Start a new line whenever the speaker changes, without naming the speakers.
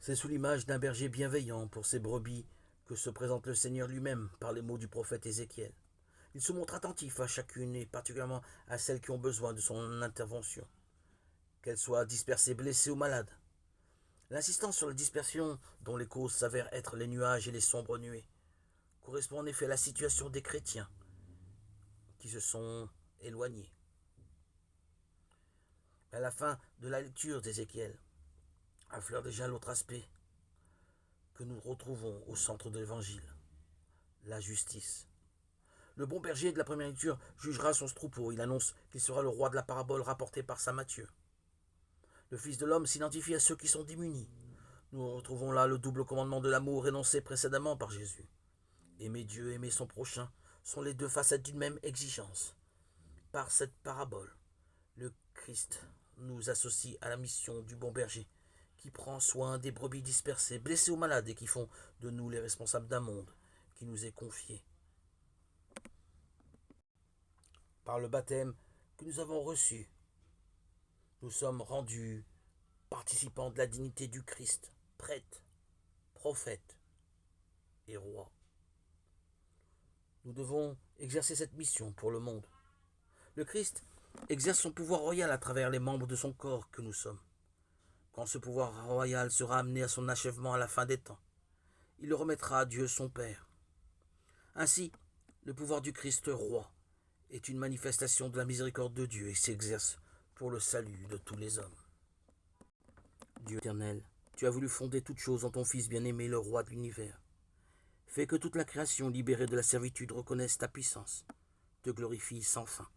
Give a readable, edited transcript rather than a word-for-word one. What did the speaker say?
C'est sous l'image d'un berger bienveillant pour ses brebis que se présente le Seigneur lui-même par les mots du prophète Ézéchiel. Il se montre attentif à chacune et particulièrement à celles qui ont besoin de son intervention, qu'elles soient dispersées, blessées ou malades. L'insistance sur la dispersion, dont les causes s'avèrent être les nuages et les sombres nuées, correspond en effet à la situation des chrétiens qui se sont éloignés. À la fin de la lecture d'Ézéchiel, affleure déjà l'autre aspect que nous retrouvons au centre de l'Évangile, la justice. Le bon berger de la première lecture jugera son troupeau. Il annonce qu'il sera le roi de la parabole rapportée par saint Matthieu. Le Fils de l'homme s'identifie à ceux qui sont démunis. Nous retrouvons là le double commandement de l'amour énoncé précédemment par Jésus. Aimer Dieu, aimer son prochain sont les deux facettes d'une même exigence. Par cette parabole, le Christ nous associe à la mission du bon berger, qui prend soin des brebis dispersées, blessées ou malades, et qui font de nous les responsables d'un monde qui nous est confié. Par le baptême que nous avons reçu, nous sommes rendus participants de la dignité du Christ, prêtre, prophète et roi. Nous devons exercer cette mission pour le monde. Le Christ exerce son pouvoir royal à travers les membres de son corps que nous sommes. Quand ce pouvoir royal sera amené à son achèvement à la fin des temps, il le remettra à Dieu son Père. Ainsi, le pouvoir du Christ roi est une manifestation de la miséricorde de Dieu et s'exerce pour le salut de tous les hommes. Dieu éternel, tu as voulu fonder toutes choses en ton Fils bien-aimé, le roi de l'univers. Fais que toute la création libérée de la servitude reconnaisse ta puissance, te glorifie sans fin.